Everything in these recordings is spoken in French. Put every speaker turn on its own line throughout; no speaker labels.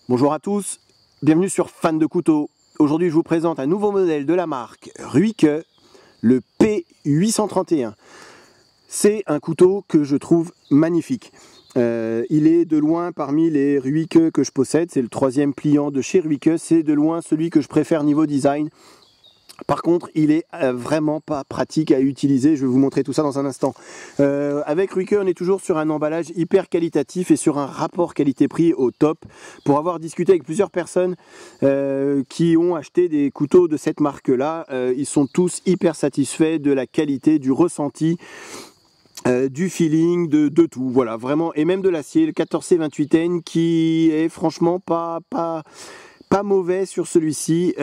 Bonjour à tous, bienvenue sur Fan de couteaux. Aujourd'hui je vous présente un nouveau modèle de la marque Ruike, le P831. C'est un couteau que je trouve magnifique. Il est de loin parmi les Ruike que je possède, c'est le troisième pliant de chez Ruike, c'est de loin celui que je préfère niveau design. Par contre, il est vraiment pas pratique à utiliser, je vais vous montrer tout ça dans un instant. Avec Ruike, on est toujours sur un emballage hyper qualitatif et sur un rapport qualité-prix au top. Pour avoir discuté avec plusieurs personnes qui ont acheté des couteaux de cette marque-là, ils sont tous hyper satisfaits de la qualité, du ressenti. Du feeling, de tout, voilà, vraiment, et même de l'acier, le 14C28N qui est franchement pas mauvais sur celui-ci,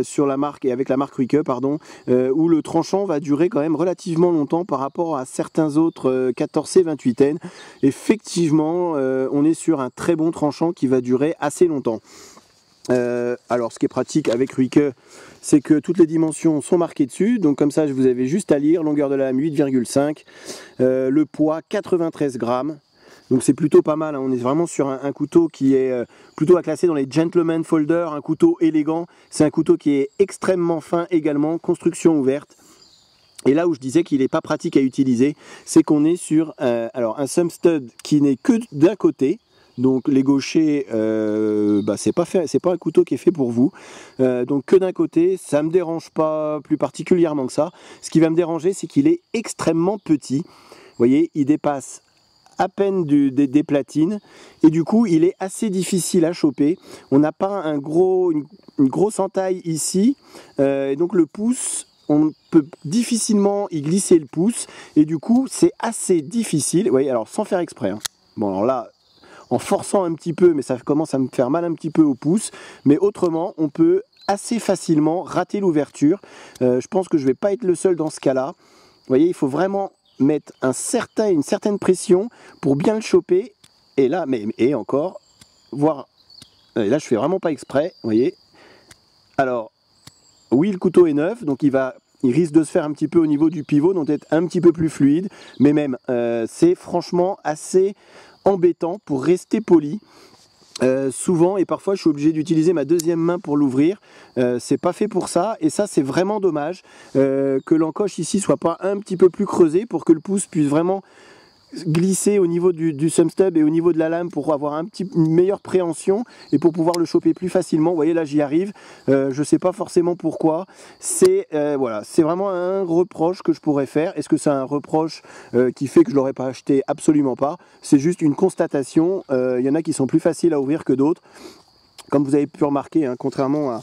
sur la marque et avec la marque Ruike, pardon, où le tranchant va durer quand même relativement longtemps par rapport à certains autres 14C28N. Effectivement, on est sur un très bon tranchant qui va durer assez longtemps. Alors ce qui est pratique avec Ruike, c'est que toutes les dimensions sont marquées dessus, donc comme ça vous avez juste à lire. Longueur de lame 8,5, le poids 93 grammes, donc c'est plutôt pas mal, hein. On est vraiment sur un couteau qui est plutôt à classer dans les gentleman folder, un couteau élégant. C'est un couteau qui est extrêmement fin également, construction ouverte. Et là où je disais qu'il n'est pas pratique à utiliser, c'est qu'on est sur alors un thumb stud qui n'est que d'un côté. Donc les gauchers, c'est pas un couteau qui est fait pour vous. Donc que d'un côté, ça me dérange pas plus particulièrement que ça. Ce qui va me déranger, c'est qu'il est extrêmement petit. Vous voyez, il dépasse à peine des platines et du coup il est assez difficile à choper. On n'a pas une grosse entaille ici, et donc le pouce, on peut difficilement y glisser le pouce et du coup c'est assez difficile. Vous voyez, alors sans faire exprès, hein. Bon alors là, en forçant un petit peu, mais ça commence à me faire mal un petit peu au pouce, mais autrement on peut assez facilement rater l'ouverture. Je pense que je ne vais pas être le seul dans ce cas-là. Vous voyez, il faut vraiment mettre une certaine pression pour bien le choper. Et là, et encore, voir. Et là, je fais vraiment pas exprès, vous voyez. Alors, oui, le couteau est neuf, donc il risque de se faire un petit peu au niveau du pivot, donc être un petit peu plus fluide. Mais même, c'est franchement assez embêtant pour rester poli. Souvent et parfois je suis obligé d'utiliser ma deuxième main pour l'ouvrir. C'est pas fait pour ça et ça c'est vraiment dommage, que l'encoche ici soit pas un petit peu plus creusée pour que le pouce puisse vraiment glisser au niveau du thumb stub et au niveau de la lame pour avoir une meilleure préhension et pour pouvoir le choper plus facilement. Vous voyez, là j'y arrive, je sais pas forcément pourquoi. C'est voilà, c'est vraiment un reproche que je pourrais faire. Est-ce que c'est un reproche qui fait que je l'aurais pas acheté? Absolument pas, c'est juste une constatation. Il y en a qui sont plus faciles à ouvrir que d'autres, comme vous avez pu remarquer, hein, contrairement à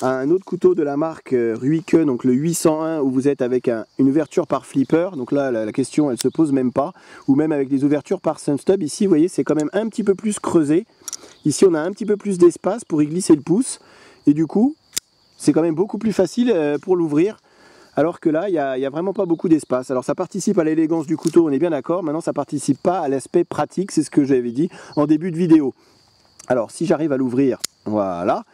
un autre couteau de la marque Ruike, donc le 801, où vous êtes avec une ouverture par flipper. Donc là la question elle se pose même pas, ou même avec des ouvertures par thumb stub. Ici vous voyez, c'est quand même un petit peu plus creusé. Ici on a un petit peu plus d'espace pour y glisser le pouce et du coup c'est quand même beaucoup plus facile pour l'ouvrir, alors que là il y a vraiment pas beaucoup d'espace. Alors ça participe à l'élégance du couteau, on est bien d'accord. Maintenant ça participe pas à l'aspect pratique, c'est ce que j'avais dit en début de vidéo. Alors si j'arrive à l'ouvrir, voilà.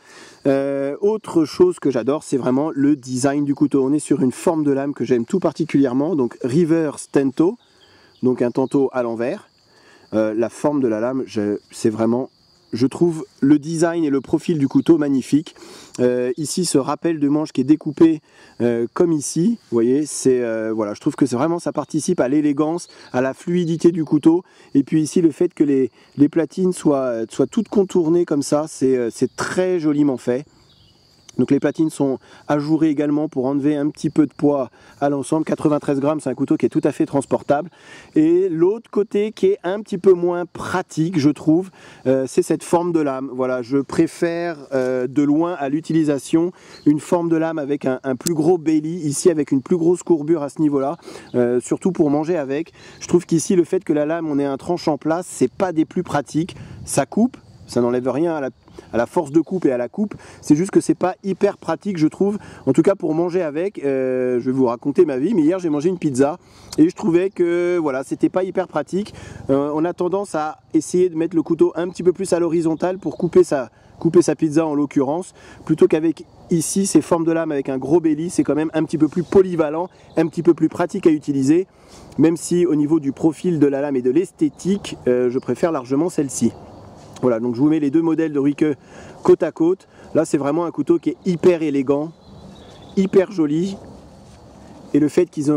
Autre chose que j'adore, c'est vraiment le design du couteau. On est sur une forme de lame que j'aime tout particulièrement, donc reverse tento, donc un tento à l'envers. La forme de la lame, c'est vraiment, je trouve le design et le profil du couteau magnifique. Ici ce rappel de manche qui est découpé comme ici, vous voyez, voilà, je trouve que c'est vraiment, ça participe à l'élégance, à la fluidité du couteau. Et puis ici le fait que les platines soient toutes contournées comme ça, c'est très joliment fait. Donc les platines sont ajourées également pour enlever un petit peu de poids à l'ensemble. 93 grammes, c'est un couteau qui est tout à fait transportable. Et l'autre côté qui est un petit peu moins pratique, je trouve, c'est cette forme de lame. Voilà, je préfère de loin à l'utilisation une forme de lame avec un plus gros belly, ici avec une plus grosse courbure à ce niveau-là, surtout pour manger avec. Je trouve qu'ici le fait que la lame, on ait un tranchant plat, c'est pas des plus pratiques. Ça coupe, ça n'enlève rien à la force de coupe et à la coupe, c'est juste que c'est pas hyper pratique, je trouve, en tout cas pour manger avec. Je vais vous raconter ma vie, mais hier j'ai mangé une pizza et je trouvais que voilà, c'était pas hyper pratique. On a tendance à essayer de mettre le couteau un petit peu plus à l'horizontale pour couper sa pizza en l'occurrence, plutôt qu'avec ici ces formes de lame avec un gros belly. C'est quand même un petit peu plus polyvalent, un petit peu plus pratique à utiliser, même si au niveau du profil de la lame et de l'esthétique, je préfère largement celle-ci. Voilà, donc je vous mets les deux modèles de Ruike côte à côte. Là, c'est vraiment un couteau qui est hyper élégant, hyper joli. Et le fait qu'ils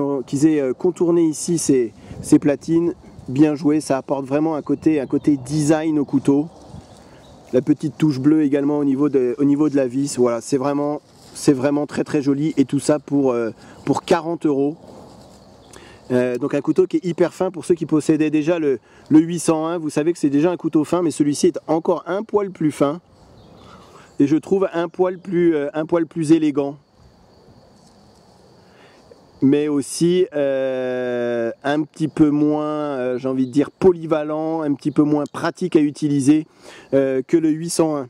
aient contourné ici ces platines, bien joué, ça apporte vraiment un côté design au couteau. La petite touche bleue également au niveau de la vis. Voilà, c'est vraiment très très joli. Et tout ça pour 40 €. Donc un couteau qui est hyper fin pour ceux qui possédaient déjà le 801. Vous savez que c'est déjà un couteau fin, mais celui-ci est encore un poil plus fin. Et je trouve un poil plus élégant. Mais aussi un petit peu moins, j'ai envie de dire, polyvalent, un petit peu moins pratique à utiliser que le 801.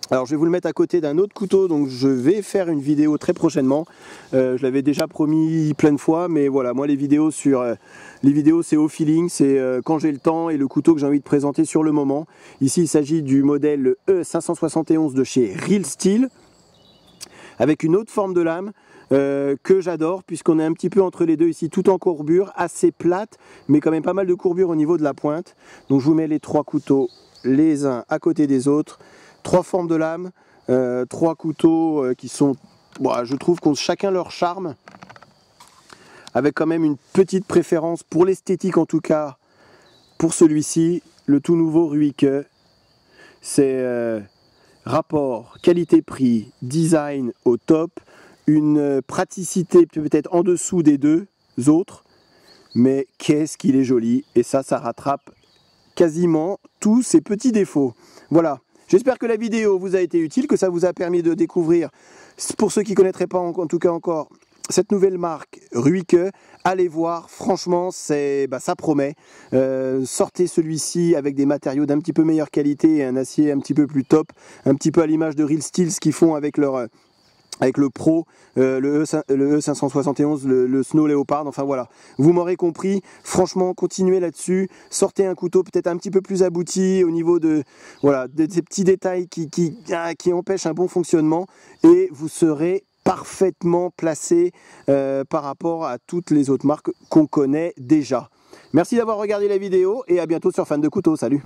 Alors je vais vous le mettre à côté d'un autre couteau, donc je vais faire une vidéo très prochainement. Je l'avais déjà promis plein de fois, mais voilà, moi les vidéos c'est au feeling, c'est quand j'ai le temps et le couteau que j'ai envie de présenter sur le moment. Ici il s'agit du modèle E571 de chez Real Steel, avec une autre forme de lame que j'adore, puisqu'on est un petit peu entre les deux ici, tout en courbure, assez plate, mais quand même pas mal de courbure au niveau de la pointe. Donc je vous mets les trois couteaux les uns à côté des autres. Trois formes de lame, trois couteaux qui sont, bon, je trouve qu'ont chacun leur charme, avec quand même une petite préférence pour l'esthétique en tout cas, pour celui-ci, le tout nouveau Ruike. C'est rapport qualité-prix, design au top, une praticité peut-être en dessous des deux autres, mais qu'est-ce qu'il est joli, et ça rattrape quasiment tous ses petits défauts. Voilà. J'espère que la vidéo vous a été utile, que ça vous a permis de découvrir, pour ceux qui ne connaîtraient pas en tout cas encore, cette nouvelle marque Ruike. Allez voir, franchement, ça promet. Sortez celui-ci avec des matériaux d'un petit peu meilleure qualité et un acier un petit peu plus top, un petit peu à l'image de Real Steel, ce qu'ils font avec le Pro, le E571, le Snow Leopard, enfin voilà, vous m'aurez compris. Franchement, continuez là-dessus, sortez un couteau peut-être un petit peu plus abouti au niveau de ces petits détails qui empêchent un bon fonctionnement, et vous serez parfaitement placé par rapport à toutes les autres marques qu'on connaît déjà. Merci d'avoir regardé la vidéo et à bientôt sur Fan de Couteau. Salut!